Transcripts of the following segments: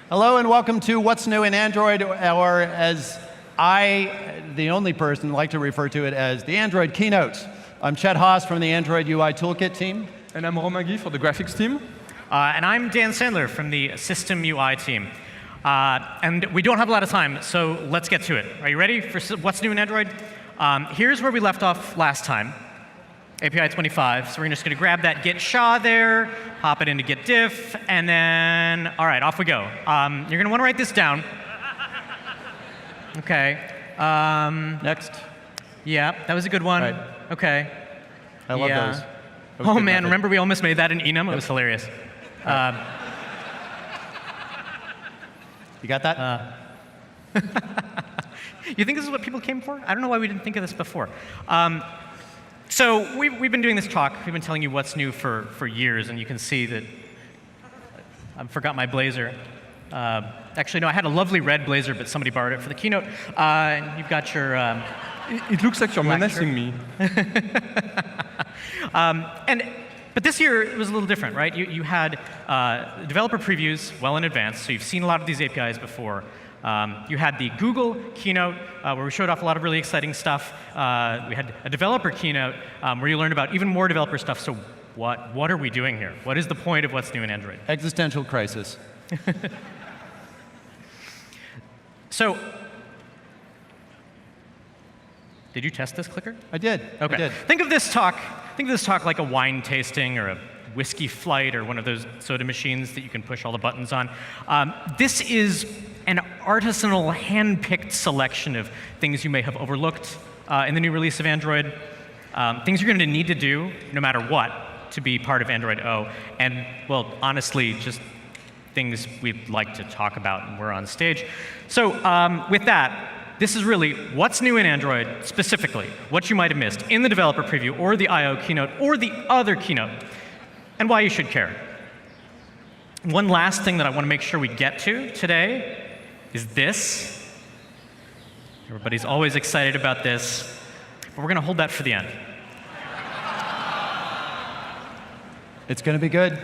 Hello and welcome to What's New in Android, or as I, the only person, like to refer to it as the Android keynote. I'm Chet Haas from the Android UI Toolkit team. And I'm Romain Guy for the graphics team. And I'm Dan Sandler from the System UI team. And we don't have a lot of time, so let's get to it. Are you ready for What's New in Android? Here's where we left off last time. API 25. So we're just going to grab that git SHA there, hop it into git diff, and then, all right, off we go. You're going to want to write this down. OK. Next. Yeah, that was a good one. Right. OK. I love those. Oh, man, method. Remember we almost made that in enum? Yep. It was hilarious. You got that? You think this is what people came for? I don't know why we didn't think of this before. So we've been doing this talk. We've been telling you what's new for years, and you can see that I forgot my blazer. Actually, no, I had a lovely red blazer, but somebody borrowed it for the keynote. You've got your it looks like you're menacing me. But this year, it was a little different, right? You had developer previews well in advance, so you've seen a lot of these APIs before. You had the Google keynote, where we showed off a lot of really exciting stuff. We had a developer keynote, where you learned about even more developer stuff. So what are we doing here? What is the point of what's new in Android? Existential crisis. So, did you test this clicker? I did. OK. I did. Think of this talk like a wine tasting or a whiskey flight or one of those soda machines that you can push all the buttons on. This is an artisanal, hand-picked selection of things you may have overlooked in the new release of Android, things you're going to need to do no matter what to be part of Android O, and, well, honestly, just things we'd like to talk about when we're on stage. So with that, this is really what's new in Android, specifically, what you might have missed in the developer preview or the I/O keynote or the other keynote, and why you should care. One last thing that I want to make sure we get to today is this. Everybody's always excited about this, but we're going to hold that for the end. It's going to be good.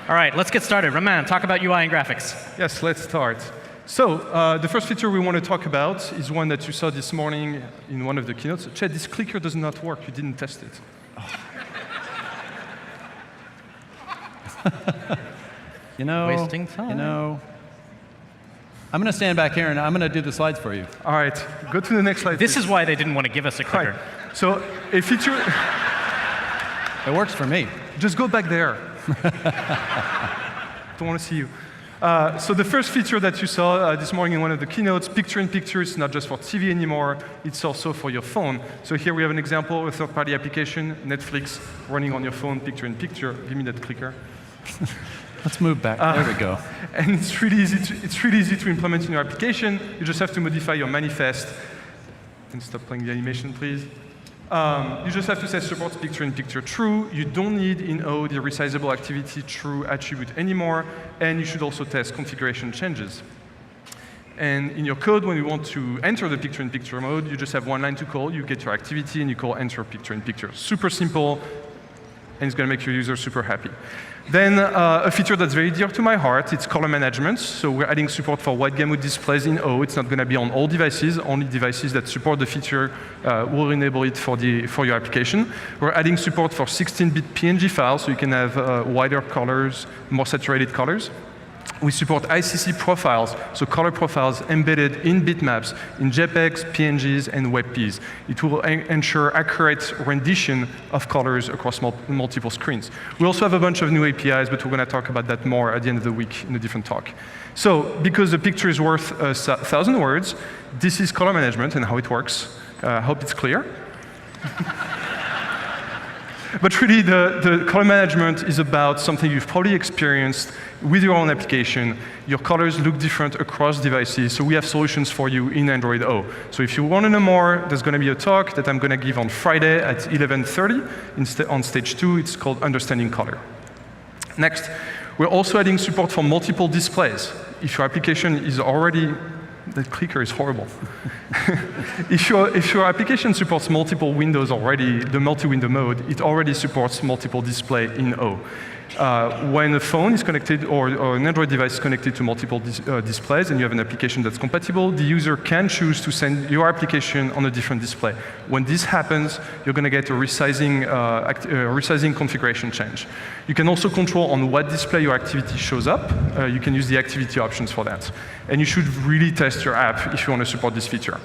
All right, let's get started. Romain, talk about UI and graphics. Yes, let's start. So the first feature we want to talk about is one that you saw this morning in one of the keynotes. Chet, this clicker does not work. You didn't test it. You know, wasting time. You know, I'm going to stand back here and I'm going to do the slides for you. All right, go to the next slide. This please. is why they didn't want to give us a clicker. Right. So a feature. It works for me. Just go back there. Don't want to see you. So the first feature that you saw this morning in one of the keynotes, picture-in-picture, is not just for TV anymore, it's also for your phone. So here we have an example of a third-party application, Netflix, running on your phone, picture-in-picture. Give me that clicker. Let's move back. There we go. And it's really easy to implement in your application. You just have to modify your manifest. And stop playing the animation, please. You just have to set supports picture-in-picture true. You don't need in O the resizable activity true attribute anymore. And you should also test configuration changes. And in your code, when you want to enter the picture-in-picture mode, you just have one line to call. You get your activity, and you call enter picture-in-picture. Super simple, and it's going to make your user super happy. Then a feature that's very dear to my heart, it's color management. So we're adding support for wide gamut displays in O. It's not going to be on all devices. Only devices that support the feature will enable it for your application. We're adding support for 16-bit PNG files, so you can have wider colors, more saturated colors. We support ICC profiles, so color profiles embedded in bitmaps, in JPEGs, PNGs, and WebPs. It will ensure accurate rendition of colors across multiple screens. We also have a bunch of new APIs, but we're going to talk about that more at the end of the week in a different talk. So because the picture is worth 1,000 words, this is color management and how it works. I hope it's clear. But really, the color management is about something you've probably experienced with your own application. Your colors look different across devices, so we have solutions for you in Android O. So if you want to know more, there's going to be a talk that I'm going to give on Friday at 11:30 on stage 2. It's called Understanding Color. Next, we're also adding support for multiple displays. If your application is already that clicker is horrible. If your application supports multiple windows already, the multi-window mode, it already supports multiple display in O. When a phone is connected or an Android device is connected to multiple displays and you have an application that's compatible, the user can choose to send your application on a different display. When this happens, you're going to get a resizing configuration change. You can also control on what display your activity shows up. You can use the activity options for that. And you should really test your app if you want to support this feature.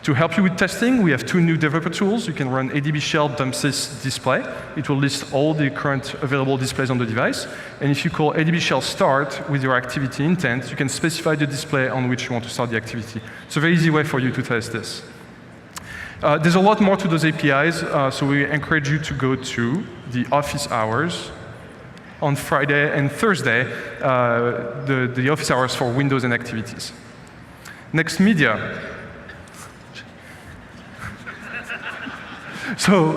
To help you with testing, we have 2 new developer tools. You can run ADB shell dump_sys display. It will list all the current available displays on the device. And if you call ADB shell start with your activity intent, you can specify the display on which you want to start the activity. It's a very easy way for you to test this. There's a lot more to those APIs, so we encourage you to go to the office hours on Friday and Thursday, the office hours for Windows and activities. Next, media. So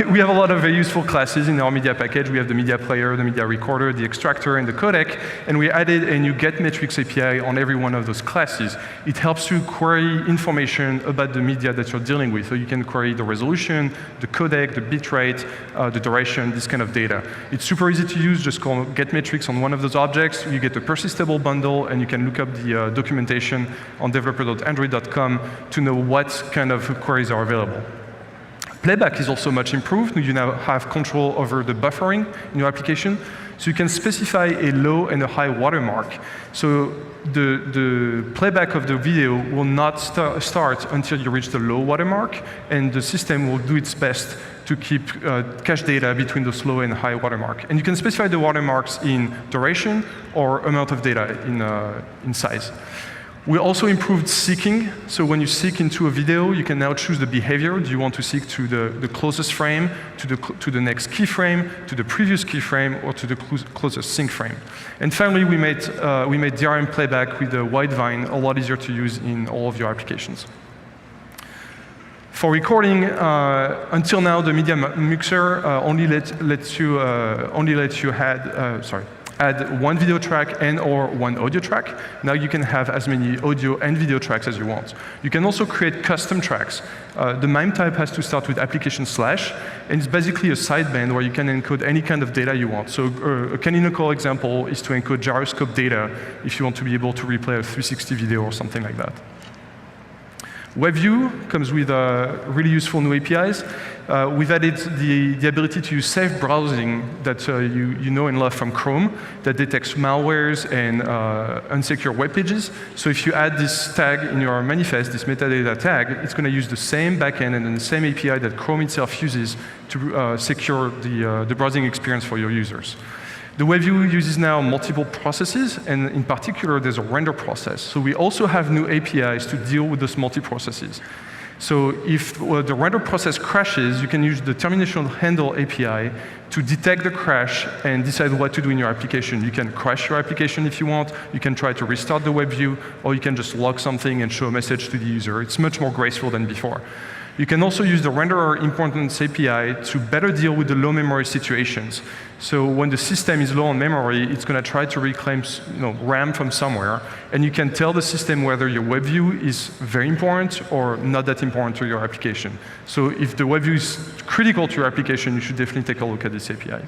we have a lot of very useful classes in our media package. We have the media player, the media recorder, the extractor, and the codec. And we added a new getMetrics API on every one of those classes. It helps you query information about the media that you're dealing with. So you can query the resolution, the codec, the bitrate, the duration, this kind of data. It's super easy to use. Just call getMetrics on one of those objects. You get a persistable bundle, and you can look up the documentation on developer.android.com to know what kind of queries are available. Playback is also much improved. You now have control over the buffering in your application. So you can specify a low and a high watermark. So the playback of the video will not start until you reach the low watermark, and the system will do its best to keep cache data between the low and high watermark. And you can specify the watermarks in duration or amount of data in size. We also improved seeking. So when you seek into a video, you can now choose the behavior. Do you want to seek to the closest frame, to the next keyframe, to the previous keyframe, or to the closest sync frame? And finally, we made DRM playback with the Widevine a lot easier to use in all of your applications. For recording, until now, the media mixer only lets you add one video track and/or one audio track. Now you can have as many audio and video tracks as you want. You can also create custom tracks. The MIME type has to start with application /, and it's basically a sideband where you can encode any kind of data you want. So a canonical example is to encode gyroscope data if you want to be able to replay a 360 video or something like that. WebView comes with really useful new APIs. We've added the ability to use safe browsing that you know and love from Chrome that detects malwares and unsecure web pages. So if you add this tag in your manifest, this metadata tag, it's going to use the same backend and the same API that Chrome itself uses to secure the browsing experience for your users. The WebView uses now multiple processes, and in particular, there's a render process. So we also have new APIs to deal with those multi-processes. So if the render process crashes, you can use the termination handle API to detect the crash and decide what to do in your application. You can crash your application if you want. You can try to restart the WebView, or you can just log something and show a message to the user. It's much more graceful than before. You can also use the renderer importance API to better deal with the low memory situations. So when the system is low on memory, it's going to try to reclaim RAM from somewhere, and you can tell the system whether your WebView is very important or not that important to your application. So if the WebView is critical to your application, you should definitely take a look at this API.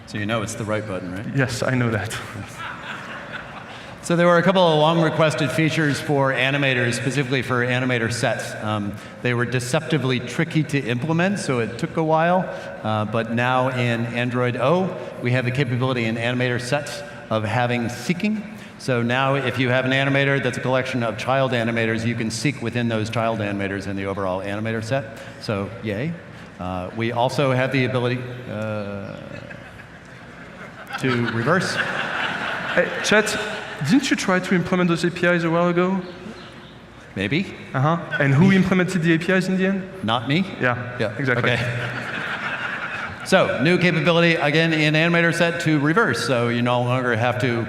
So you know it's the right button, right? Yes, I know that. So there were a couple of long requested features for animators, specifically for animator sets. They were deceptively tricky to implement, so it took a while. But now in Android O, we have the capability in animator sets of having seeking. So now if you have an animator that's a collection of child animators, you can seek within those child animators in the overall animator set. So yay. We also have the ability to reverse. Hey, Chet, didn't you try to implement those APIs a while ago? Maybe. And who implemented the APIs in the end? Not me? Yeah, exactly. Okay. So new capability, again, in animator set to reverse. So you no longer have to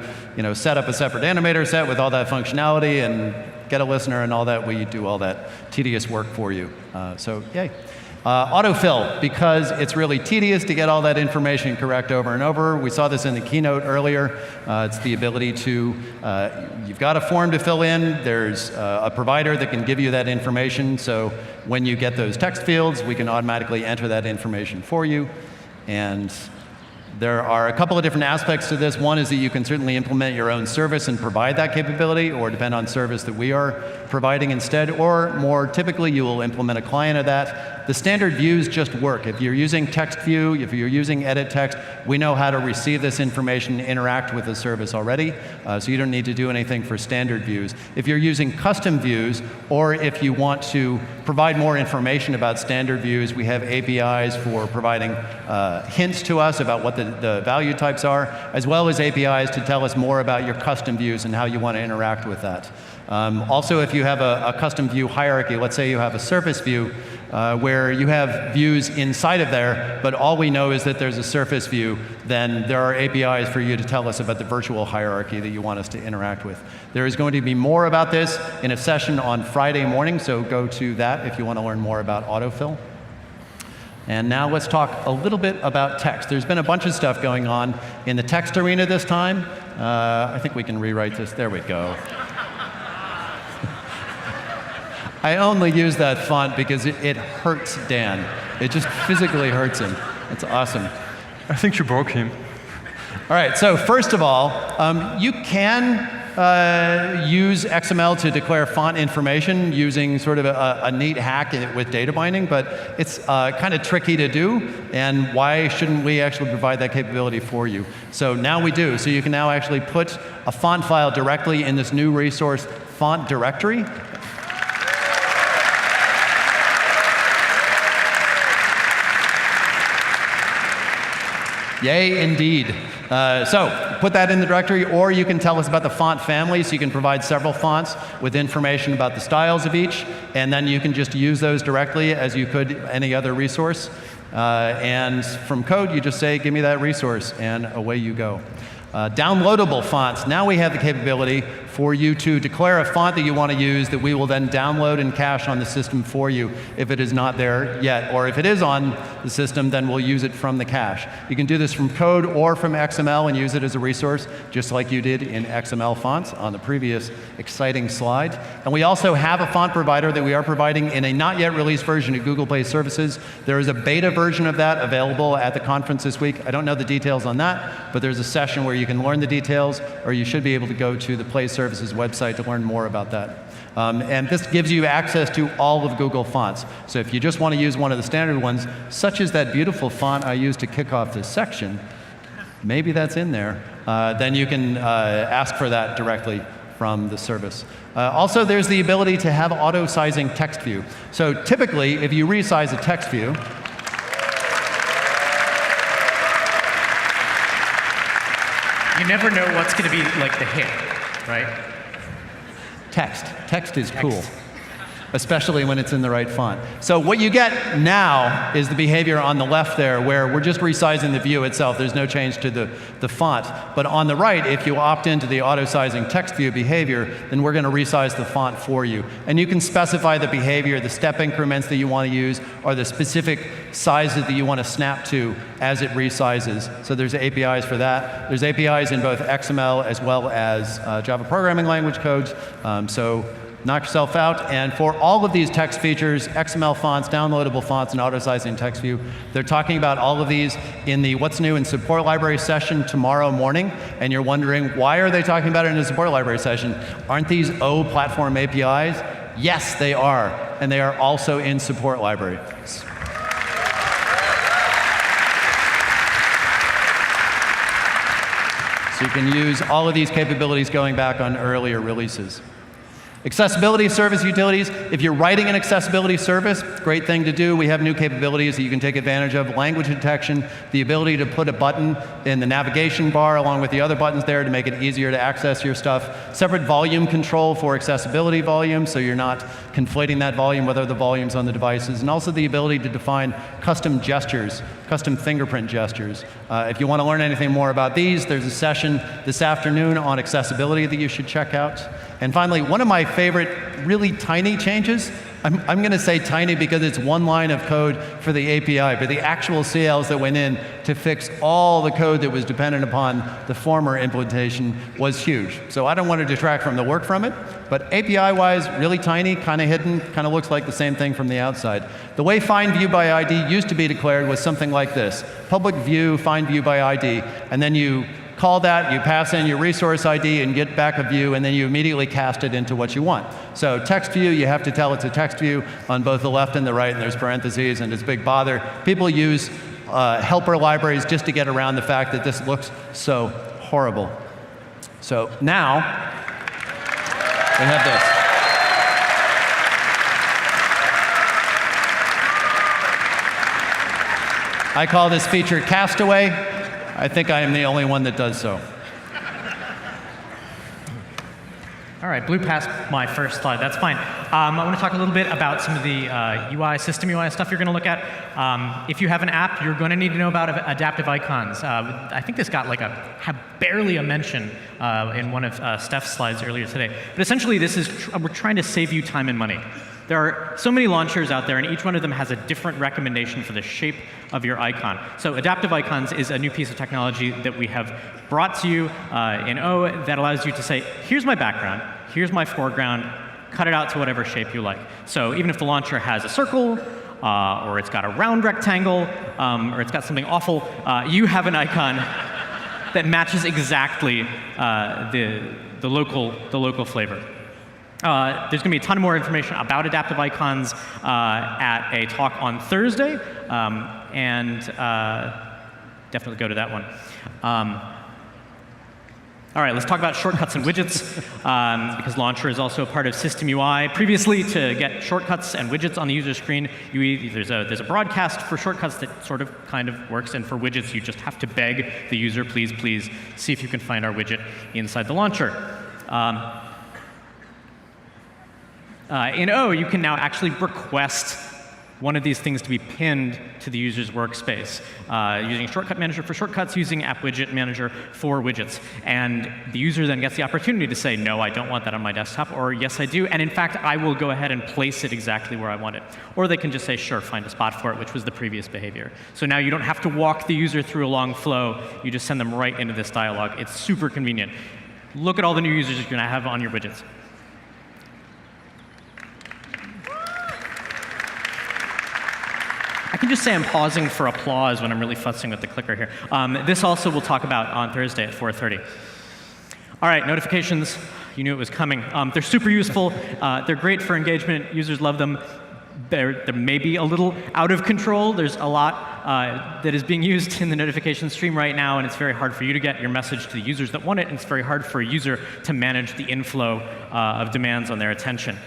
set up a separate animator set with all that functionality and get a listener and all that. We do all that tedious work for you. So yay. Autofill, because it's really tedious to get all that information correct over and over. We saw this in the keynote earlier. It's the ability to, you've got a form to fill in. There's a provider that can give you that information. So when you get those text fields, we can automatically enter that information for you. And there are a couple of different aspects to this. One is that you can certainly implement your own service and provide that capability, or depend on service that we are providing instead, or more typically you will implement a client of that. The standard views just work. If you're using text view, if you're using edit text, we know how to receive this information, interact with the service already, so you don't need to do anything for standard views. If you're using custom views, or if you want to provide more information about standard views, we have APIs for providing hints to us about what the value types are, as well as APIs to tell us more about your custom views and how you want to interact with that. Also, if you have a custom view hierarchy, let's say you have a surface view where you have views inside of there, but all we know is that there's a surface view, then there are APIs for you to tell us about the virtual hierarchy that you want us to interact with. There is going to be more about this in a session on Friday morning, so go to that if you want to learn more about autofill. And now let's talk a little bit about text. There's been a bunch of stuff going on in the text arena this time. I think we can rewrite this. There we go. I only use that font because it hurts Dan. It just physically hurts him. It's awesome. I think you broke him. All right, so first of all, you can use XML to declare font information using sort of a neat hack with data binding, but it's kind of tricky to do, and why shouldn't we actually provide that capability for you? So now we do. So you can now actually put a font file directly in this new resource, font directory. Yay, indeed. So put that in the directory, or you can tell us about the font family, so you can provide several fonts with information about the styles of each, and then you can just use those directly as you could any other resource. And from code, you just say, give me that resource, and away you go. Downloadable fonts. Now we have the capability for you to declare a font that you want to use that we will then download and cache on the system for you if it is not there yet. Or if it is on the system, then we'll use it from the cache. You can do this from code or from XML and use it as a resource, just like you did in XML fonts on the previous exciting slide. And we also have a font provider that we are providing in a not yet released version of Google Play Services. There is a beta version of that available at the conference this week. I don't know the details on that, but there's a session where you can learn the details, or you should be able to go to the Play Services website to learn more about that. And this gives you access to all of Google fonts. So if you just want to use one of the standard ones, such as that beautiful font I used to kick off this section, maybe that's in there, then you can ask for that directly from the service. Also, there's the ability to have auto-sizing text view. So typically, if you resize a text view, you never know what's going to be like the hit, right? Text. Text is cool, especially when it's in the right font. So what you get now is the behavior on the left there, where we're just resizing the view itself. There's no change to the font. But on the right, if you opt into the auto-sizing text view behavior, then we're going to resize the font for you. And you can specify the behavior, the step increments that you want to use, or the specific sizes that you want to snap to as it resizes. So there's APIs for that. There's APIs in both XML as well as Java programming language codes. So knock yourself out. And for all of these text features, XML fonts, downloadable fonts, and auto-sizing text view, they're talking about all of these in the What's New in Support Library session tomorrow morning. And you're wondering, why are they talking about it in the Support Library session? Aren't these O platform APIs? Yes, they are. And they are also in Support Library. So you can use all of these capabilities going back on earlier releases. Accessibility service utilities. If you're writing an accessibility service, great thing to do. We have new capabilities that you can take advantage of. Language detection, the ability to put a button in the navigation bar along with the other buttons there to make it easier to access your stuff. Separate volume control for accessibility volume, so you're not conflating that volume with other volumes on the devices. And also the ability to define custom gestures, custom fingerprint gestures. If you want to learn anything more about these, there's a session this afternoon on accessibility that you should check out. And finally, one of my favorite really tiny changes I'm going to say tiny because it's one line of code for the API, but the actual CLs that went in to fix all the code that was dependent upon the former implementation was huge. So I don't want to detract from the work from it, but API-wise, really tiny, kind of hidden, kind of looks like the same thing from the outside. The way find view by ID used to be declared was something like this: public view, find view by ID, and then you call that, you pass in your resource ID and get back a view, and then you immediately cast it into what you want. So text view, you have to tell it's a text view on both the left and the right, and there's parentheses, and it's a big bother. People use helper libraries just to get around the fact that this looks so horrible. So now, we have this. I call this feature Castaway. I think I am the only one that does so. All right, blew past my first slide. That's fine. I want to talk a little bit about some of the UI, system UI stuff you're going to look at. If you have an app, you're going to need to know about adaptive icons. I think this got like barely a mention in one of Steph's slides earlier today. But essentially, this is we're trying to save you time and money. There are so many launchers out there, and each one of them has a different recommendation for the shape of your icon. So adaptive icons is a new piece of technology that we have brought to you in O that allows you to say, here's my background, here's my foreground, cut it out to whatever shape you like. So even if the launcher has a circle, or it's got a round rectangle, or it's got something awful, you have an icon that matches exactly the local flavor. There's going to be a ton more information about adaptive icons at a talk on Thursday, and definitely go to that one. All right, let's talk about shortcuts and widgets, because Launcher is also a part of System UI. Previously, to get shortcuts and widgets on the user screen, there's a broadcast for shortcuts that sort of kind of works, and for widgets, you just have to beg the user, please, please, see if you can find our widget inside the launcher. In O, you can now actually request one of these things to be pinned to the user's workspace, using Shortcut Manager for shortcuts, using App Widget Manager for widgets. And the user then gets the opportunity to say, no, I don't want that on my desktop, or yes, I do, and in fact, I will go ahead and place it exactly where I want it. Or they can just say, sure, find a spot for it, which was the previous behavior. So now you don't have to walk the user through a long flow. You just send them right into this dialog. It's super convenient. Look at all the new users you're going to have on your widgets. I can just say I'm pausing for applause when I'm really futzing with the clicker here. This also we'll talk about on Thursday at 4:30. All right, notifications. You knew it was coming. They're super useful. They're great for engagement. Users love them. They're maybe a little out of control. There's a lot that is being used in the notification stream right now, and it's very hard for you to get your message to the users that want it, and it's very hard for a user to manage the inflow of demands on their attention.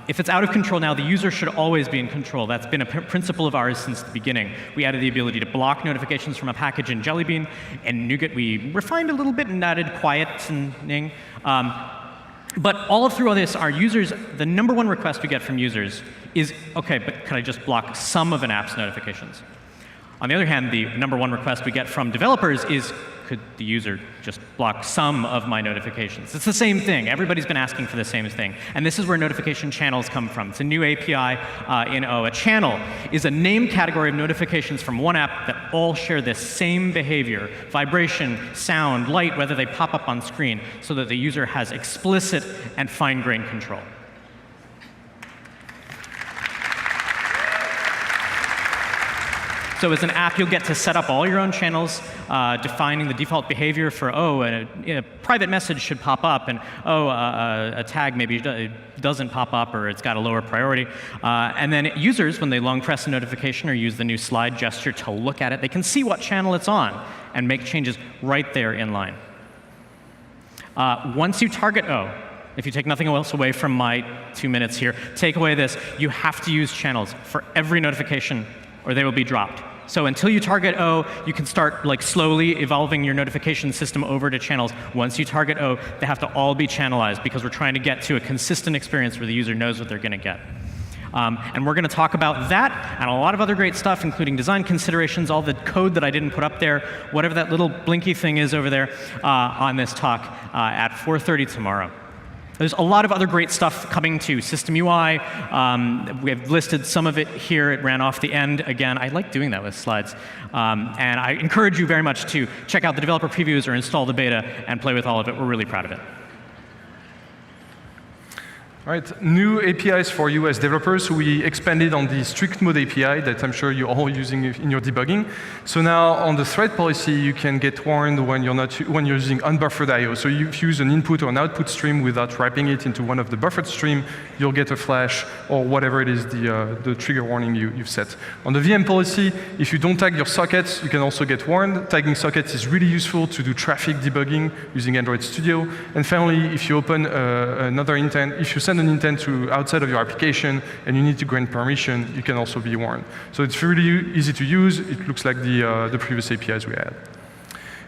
If it's out of control now, the user should always be in control. That's been a principle of ours since the beginning. We added the ability to block notifications from a package in Jelly Bean. And Nougat, we refined a little bit and added quietening. But all through all this, our users, the #1 request we get from users is, OK, but can I just block some of an app's notifications? On the other hand, the #1 request we get from developers is, could the user just block some of my notifications? It's the same thing. Everybody's been asking for the same thing. And this is where notification channels come from. It's a new API in O. A channel is a named category of notifications from one app that all share this same behavior: vibration, sound, light, whether they pop up on screen, so that the user has explicit and fine-grained control. So as an app, you'll get to set up all your own channels, defining the default behavior for, a private message should pop up, and a tag maybe doesn't pop up, or it's got a lower priority. And then users, when they long press a notification or use the new slide gesture to look at it, they can see what channel it's on and make changes right there in line. Once you target O, if you take nothing else away from my 2 minutes here, take away this: you have to use channels for every notification, or they will be dropped. So until you target O, you can start slowly evolving your notification system over to channels. Once you target O, they have to all be channelized, because we're trying to get to a consistent experience where the user knows what they're going to get. And we're going to talk about that and a lot of other great stuff, including design considerations, all the code that I didn't put up there, whatever that little blinky thing is over there, on this talk at 4:30 tomorrow. There's a lot of other great stuff coming to System UI. We have listed some of it here. It ran off the end. Again, I like doing that with slides. And I encourage you very much to check out the developer previews or install the beta and play with all of it. We're really proud of it. All right, new APIs for you as developers. So we expanded on the strict mode API that I'm sure you're all using in your debugging. So now on the thread policy, you can get warned when you're using unbuffered I/O. So if you use an input or an output stream without wrapping it into one of the buffered stream, you'll get a flash or whatever it is the trigger warning you've set. On the VM policy, if you don't tag your sockets, you can also get warned. Tagging sockets is really useful to do traffic debugging using Android Studio. And finally, if you open another intent, if you send an intent to outside of your application and you need to grant permission, you can also be warned. So it's really easy to use. It looks like the previous APIs we had.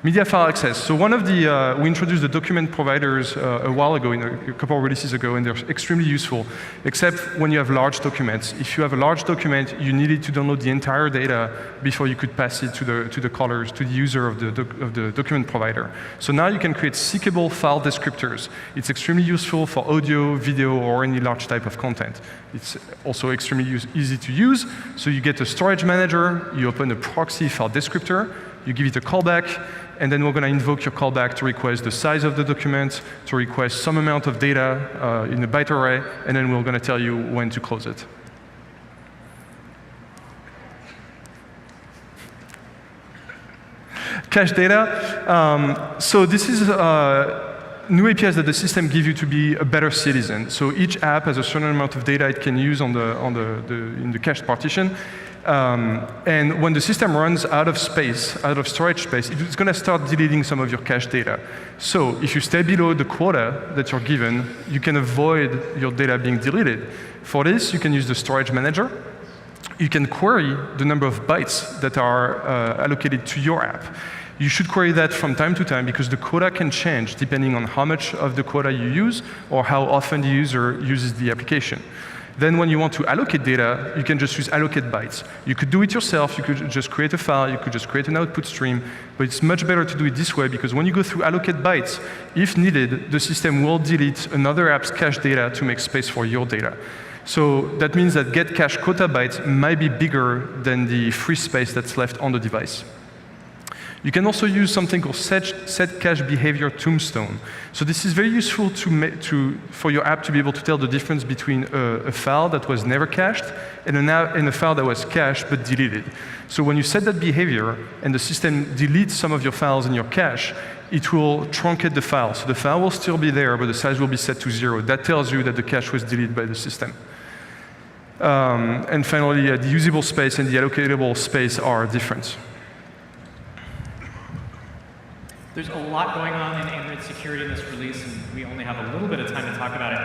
Media file access. So one of the, we introduced the document providers a while ago, a couple of releases ago, and they're extremely useful, except when you have large documents. If you have a large document, you needed to download the entire data before you could pass it to the callers, to the user of the document provider. So now you can create seekable file descriptors. It's extremely useful for audio, video, or any large type of content. It's also extremely easy to use. So you get a storage manager, you open a proxy file descriptor, you give it a callback, and then we're going to invoke your callback to request the size of the document, to request some amount of data in a byte array, and then we're going to tell you when to close it. Cache data. So this is new APIs that the system gives you to be a better citizen. So each app has a certain amount of data it can use in the cached partition. And when the system runs out of space, out of storage space, it's going to start deleting some of your cache data. So if you stay below the quota that you're given, you can avoid your data being deleted. For this, you can use the storage manager. You can query the number of bytes that are allocated to your app. You should query that from time to time because the quota can change depending on how much of the quota you use or how often the user uses the application. Then when you want to allocate data, you can just use allocate bytes. You could do it yourself, you could just create a file, you could just create an output stream, but it's much better to do it this way because when you go through allocate bytes, if needed, the system will delete another app's cache data to make space for your data. So that means that get cache quota bytes might be bigger than the free space that's left on the device. You can also use something called set cache behavior tombstone. So this is very useful for your app to be able to tell the difference between a file that was never cached and a file that was cached but deleted. So when you set that behavior and the system deletes some of your files in your cache, it will truncate the file. So the file will still be there, but the size will be set to 0. That tells you that the cache was deleted by the system. And finally, the usable space and the allocatable space are different. There's a lot going on in Android security in this release, and we only have a little bit of time to talk about it.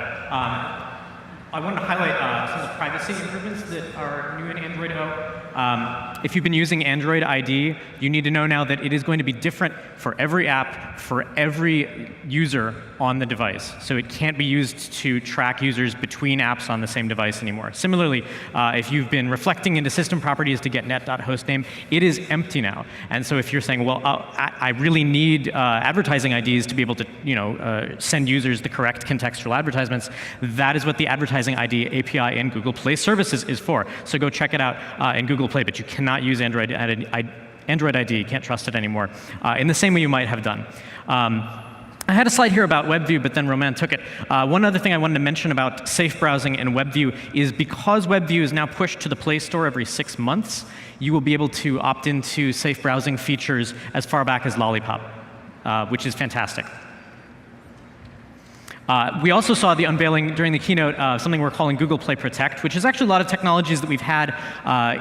I wanted to highlight some of the privacy improvements that are new in Android O. If you've been using Android ID, you need to know now that it is going to be different for every app, for every user on the device. So it can't be used to track users between apps on the same device anymore. Similarly, if you've been reflecting into system properties to get net.hostname, it is empty now. And so if you're saying, well, I really need advertising IDs to be able to send users the correct contextual advertisements, that is what the advertising ID API in Google Play Services is for. So go check it out in Google Play, but you cannot use Android ID, you can't trust it anymore, in the same way you might have done. I had a slide here about WebView, but then Romain took it. One other thing I wanted to mention about safe browsing and WebView is because WebView is now pushed to the Play Store every 6 months, you will be able to opt into safe browsing features as far back as Lollipop, which is fantastic. We also saw the unveiling during the keynote of something we're calling Google Play Protect, which is actually a lot of technologies that we've had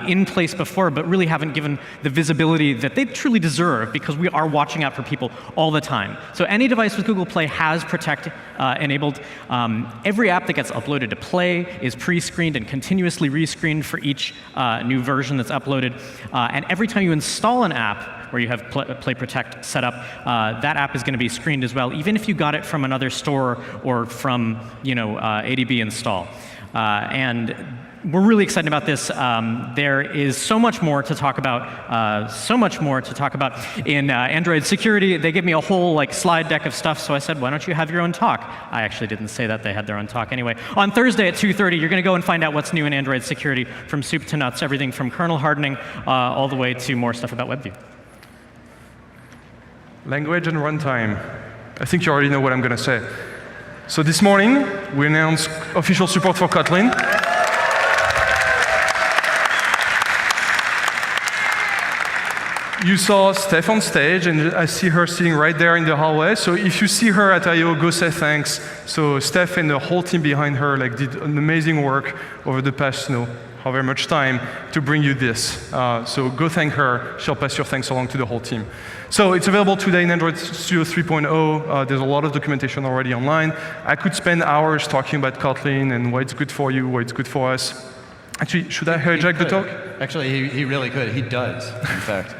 in place before, but really haven't given the visibility that they truly deserve because we are watching out for people all the time. So any device with Google Play has Protect enabled. Every app that gets uploaded to Play is pre-screened and continuously rescreened for each new version that's uploaded. And every time you install an app, where you have Play Protect set up, that app is going to be screened as well, even if you got it from another store or from ADB install. And we're really excited about this. There is so much more to talk about. In Android security. They gave me a whole slide deck of stuff, so I said, why don't you have your own talk? I actually didn't say that. They had their own talk anyway. On Thursday at 2:30, you're going to go and find out what's new in Android security from soup to nuts, everything from kernel hardening all the way to more stuff about WebView. Language and runtime. I think you already know what I'm going to say. So this morning, we announced official support for Kotlin. You saw Steph on stage, and I see her sitting right there in the hallway. So if you see her at I/O, go say thanks. So Steph and the whole team behind her did an amazing work over the past, however much time to bring you this. So go thank her. She'll pass your thanks along to the whole team. So it's available today in Android Studio 3.0. There's a lot of documentation already online. I could spend hours talking about Kotlin and why it's good for you, why it's good for us. Actually, should I hijack the talk? Actually, he really could. He does, in fact.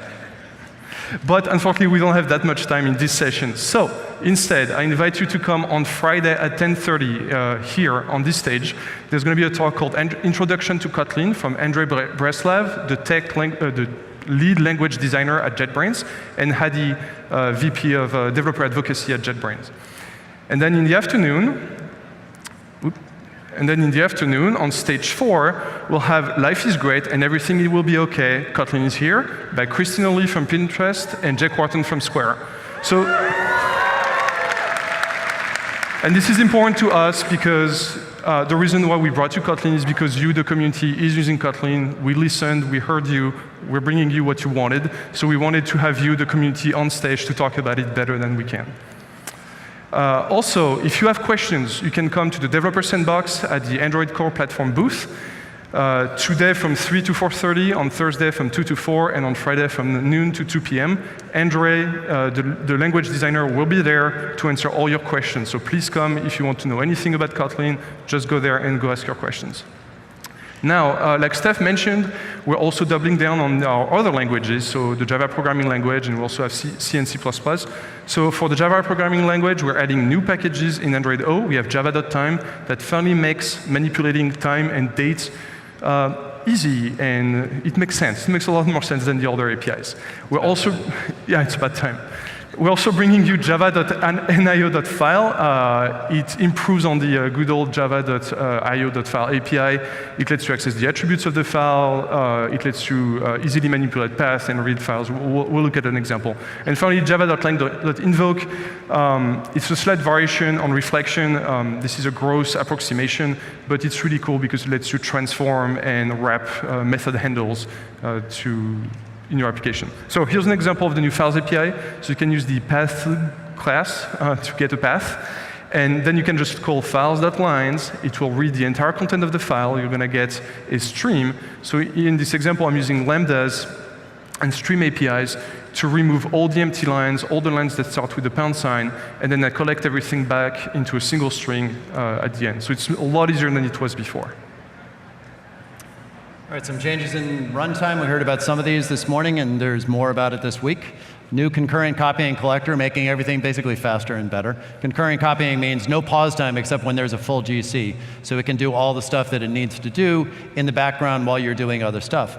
But unfortunately, we don't have that much time in this session. So instead, I invite you to come on Friday at 10:30 here on this stage. There's going to be a talk called Introduction to Kotlin from Andrei Breslav, the lead language designer at JetBrains, and Hadi, VP of Developer Advocacy at JetBrains. And then in the afternoon, on stage 4, we'll have Life is Great and Everything Will Be Okay, Kotlin is Here, by Christina Lee from Pinterest and Jack Wharton from Square. So, and this is important to us because the reason why we brought you Kotlin is because you, the community, is using Kotlin. We listened, we heard you, we're bringing you what you wanted. So we wanted to have you, the community, on stage to talk about it better than we can. Also, if you have questions, you can come to the Developer Sandbox at the Android Core Platform booth. Today from 3 to 4:30, on Thursday from 2 to 4, and on Friday from noon to 2 p.m. Andre, the language designer, will be there to answer all your questions. So please come if you want to know anything about Kotlin. Just go there and go ask your questions. Now, like Steph mentioned, we're also doubling down on our other languages, so the Java programming language, and we also have C and C++. So for the Java programming language, we're adding new packages in Android O. We have java.time that finally makes manipulating time and dates easy, and it makes sense. It makes a lot more sense than the other APIs. We're also, yeah, it's about time. We're also bringing you java.io.file. It improves on the good old java.io.file API. It lets you access the attributes of the file. It lets you easily manipulate paths and read files. We'll look at an example. And finally, java.lang.invoke. It's a slight variation on reflection. This is a gross approximation, but it's really cool because it lets you transform and wrap method handles in your application. So here's an example of the new files API. So you can use the path class to get a path. And then you can just call files.lines. It will read the entire content of the file. You're going to get a stream. So in this example, I'm using lambdas and stream APIs to remove all the empty lines, all the lines that start with the pound sign, and then I collect everything back into a single string at the end. So it's a lot easier than it was before. All right, some changes in runtime. We heard about some of these this morning, and there's more about it this week. New concurrent copying collector, making everything basically faster and better. Concurrent copying means no pause time except when there's a full GC. So it can do all the stuff that it needs to do in the background while you're doing other stuff.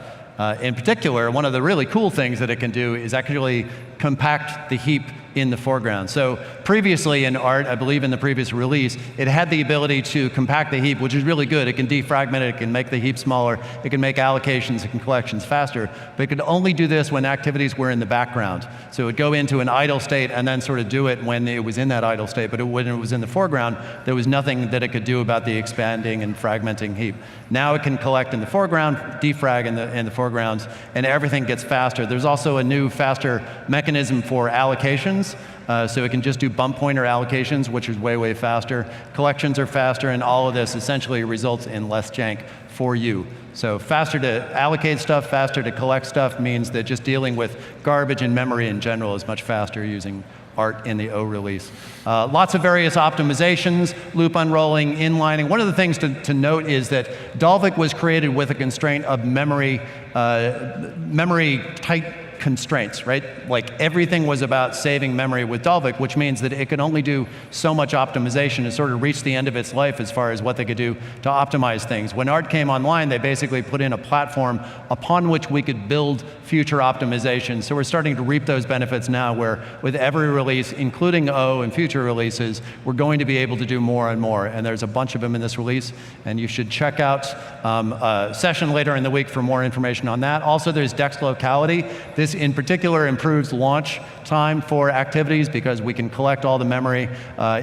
In particular, one of the really cool things that it can do is actually compact the heap in the foreground. So previously in Art, I believe in the previous release, it had the ability to compact the heap, which is really good. It can defragment it, it can make the heap smaller, it can make allocations and collections faster, but it could only do this when activities were in the background. So it would go into an idle state and then sort of do it when it was in that idle state, but when it was in the foreground, there was nothing that it could do about the expanding and fragmenting heap. Now it can collect in the foreground, defrag in the foregrounds, and everything gets faster. There's also a new, faster mechanism for allocations. So it can just do bump pointer allocations, which is way, way faster. Collections are faster, and all of this essentially results in less jank for you. So faster to allocate stuff, faster to collect stuff means that just dealing with garbage and memory in general is much faster using Art in the O release. Lots of various optimizations, loop unrolling, inlining. One of the things to note is that Dalvik was created with a constraint of memory tight constraints, right? Like everything was about saving memory with Dalvik, which means that it could only do so much optimization and sort of reach the end of its life as far as what they could do to optimize things. When ART came online, they basically put in a platform upon which we could build future optimization. So we're starting to reap those benefits now, where with every release, including O and future releases, we're going to be able to do more and more. And there's a bunch of them in this release, and you should check out a session later in the week for more information on that. Also, there's Dex locality. This in particular improves launch time for activities because we can collect all the memory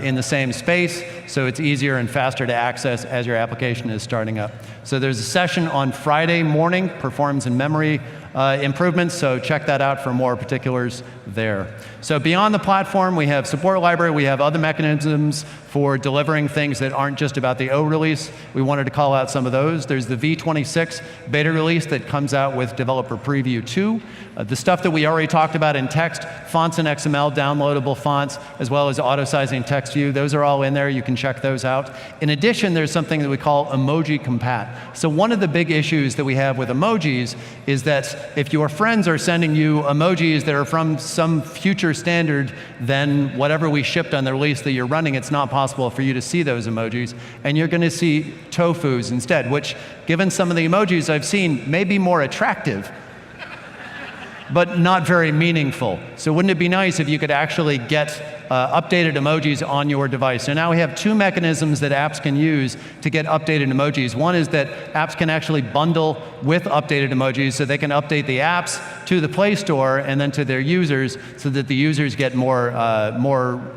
in the same space, so it's easier and faster to access as your application is starting up. So there's a session on Friday morning, performance and memory improvements, so check that out for more particulars there. So beyond the platform, we have support library, we have other mechanisms for delivering things that aren't just about the O release. We wanted to call out some of those. There's the V26 beta release that comes out with Developer Preview 2. The stuff that we already talked about in text, fonts and XML, downloadable fonts, as well as auto-sizing text view, those are all in there. You can check those out. In addition, there's something that we call emoji compat. So one of the big issues that we have with emojis is that if your friends are sending you emojis that are from some future standard than whatever we shipped on the release that you're running, it's not possible for you to see those emojis, and you're going to see tofus instead, which, given some of the emojis I've seen, may be more attractive, but not very meaningful. So wouldn't it be nice if you could actually get updated emojis on your device? So now we have two mechanisms that apps can use to get updated emojis. One is that apps can actually bundle with updated emojis, so they can update the apps to the Play Store and then to their users, so that the users get more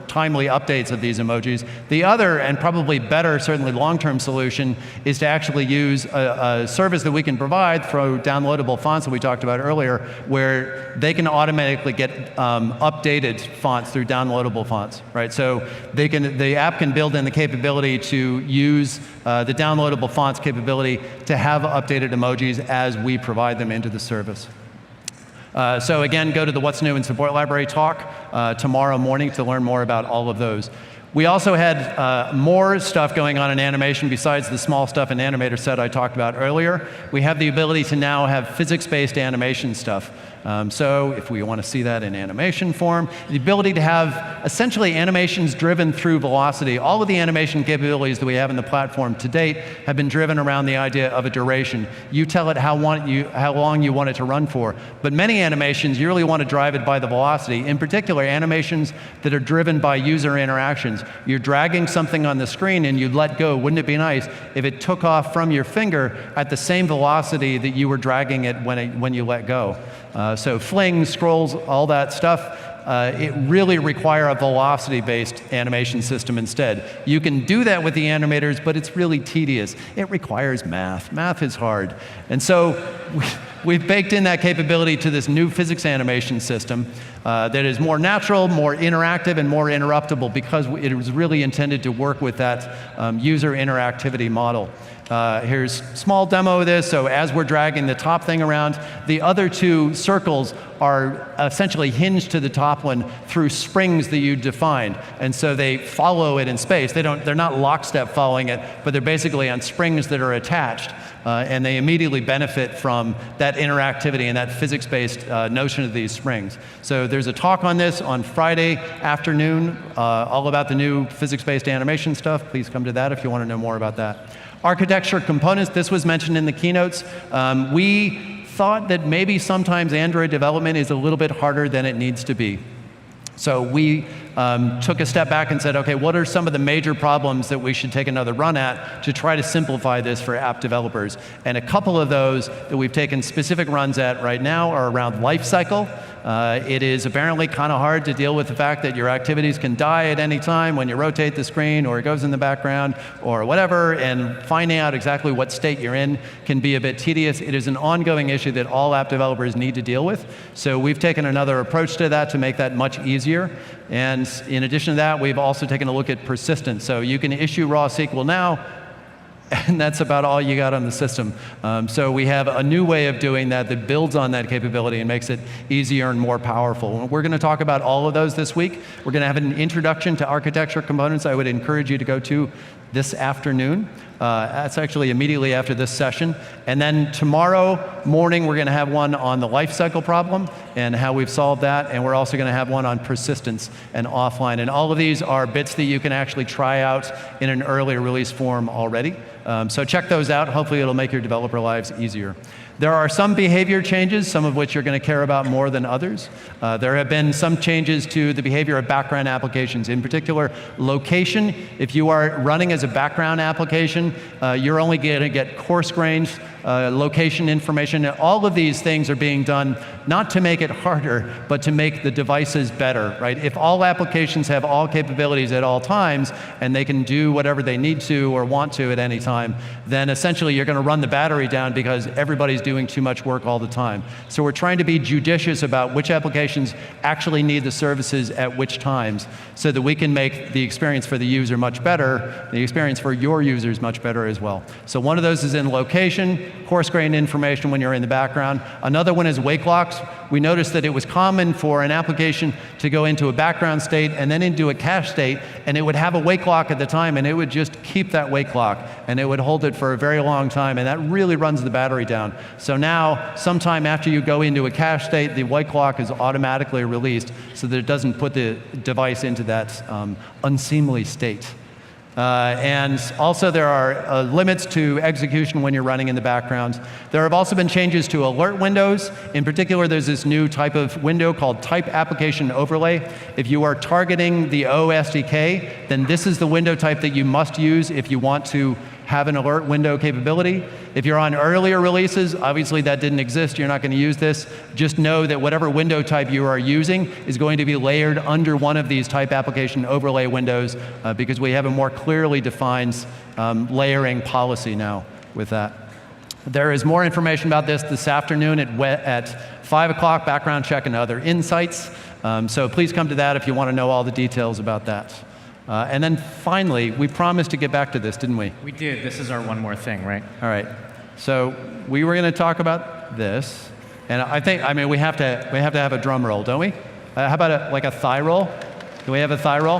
timely updates of these emojis. The other, and probably better, certainly long-term solution, is to actually use a service that we can provide through downloadable fonts that we talked about earlier, where they can automatically get updated fonts through downloadable fonts, right? So the app can build in the capability to use the downloadable fonts capability to have updated emojis as we provide them into the service. So again, go to the What's New in Support Library talk tomorrow morning to learn more about all of those. We also had more stuff going on in animation besides the small stuff in Animator Set I talked about earlier. We have the ability to now have physics-based animation stuff. So if we want to see that in animation form, the ability to have essentially animations driven through velocity. All of the animation capabilities that we have in the platform to date have been driven around the idea of a duration. You tell it how long you want it to run for. But many animations, you really want to drive it by the velocity. In particular, animations that are driven by user interactions. You're dragging something on the screen and you let go. Wouldn't it be nice if it took off from your finger at the same velocity that you were dragging it when you let go? So flings, scrolls, all that stuff, it really require a velocity-based animation system instead. You can do that with the animators, but it's really tedious. It requires math. Math is hard. And so we've baked in that capability to this new physics animation system that is more natural, more interactive, and more interruptible, because it was really intended to work with that user interactivity model. Here's a small demo of this. So as we're dragging the top thing around, the other two circles are essentially hinged to the top one through springs that you defined. And so they follow it in space. They're not lockstep following it, but they're basically on springs that are attached. And they immediately benefit from that interactivity and that physics-based notion of these springs. So there's a talk on this on Friday afternoon, all about the new physics-based animation stuff. Please come to that if you want to know more about that. Architecture components, this was mentioned in the keynotes. We thought that maybe sometimes Android development is a little bit harder than it needs to be. So we took a step back and said, okay, what are some of the major problems that we should take another run at to try to simplify this for app developers? And a couple of those that we've taken specific runs at right now are around lifecycle. It is apparently kind of hard to deal with the fact that your activities can die at any time when you rotate the screen, or it goes in the background, or whatever, and finding out exactly what state you're in can be a bit tedious. It is an ongoing issue that all app developers need to deal with. So we've taken another approach to that to make that much easier. And in addition to that, we've also taken a look at persistence. So you can issue raw SQL now, and that's about all you got on the system. So we have a new way of doing that that builds on that capability and makes it easier and more powerful. We're going to talk about all of those this week. We're going to have an introduction to architecture components I would encourage you to go to this afternoon. That's actually immediately after this session. And then tomorrow morning, we're going to have one on the life cycle problem and how we've solved that. And we're also going to have one on persistence and offline. And all of these are bits that you can actually try out in an earlier release form already. So check those out. Hopefully, it'll make your developer lives easier. There are some behavior changes, some of which you're going to care about more than others. There have been some changes to the behavior of background applications, in particular location. If you are running as a background application, you're only going to get coarse-grained location information. And all of these things are being done not to make it harder, but to make the devices better, right? If all applications have all capabilities at all times, and they can do whatever they need to or want to at any time, then essentially you're going to run the battery down because everybody's doing too much work all the time. So we're trying to be judicious about which applications actually need the services at which times, so that we can make the experience for the user much better, the experience for your users much better as well. So one of those is in location, coarse-grained information when you're in the background. Another one is wake locks. We noticed that it was common for an application to go into a background state and then into a cache state, and it would have a wake lock at the time, and it would just keep that wake lock, and it would hold it for a very long time, and that really runs the battery down. So now, sometime after you go into a cache state, the wake lock is automatically released so that it doesn't put the device into that unseemly state. And also there are limits to execution when you're running in the background. There have also been changes to alert windows. In particular, there's this new type of window called Type Application Overlay. If you are targeting the O SDK, then this is the window type that you must use if you want to have an alert window capability. If you're on earlier releases, obviously that didn't exist, you're not going to use this. Just know that whatever window type you are using is going to be layered under one of these type application overlay windows because we have a more clearly defined layering policy now with that. There is more information about this afternoon at 5 o'clock, background check and other insights. So please come to that if you want to know all the details about that. And then finally, we promised to get back to this, didn't we? We did. This is our one more thing, right? All right. So we were going to talk about this, and I mean, we have to have a drum roll, don't we? How about like a thigh roll? Do we have a thigh roll?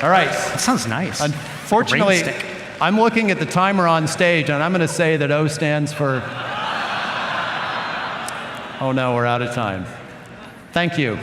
All right. That sounds nice. Unfortunately, I'm looking at the timer on stage, and I'm going to say that O stands for. Oh no, we're out of time. Thank you.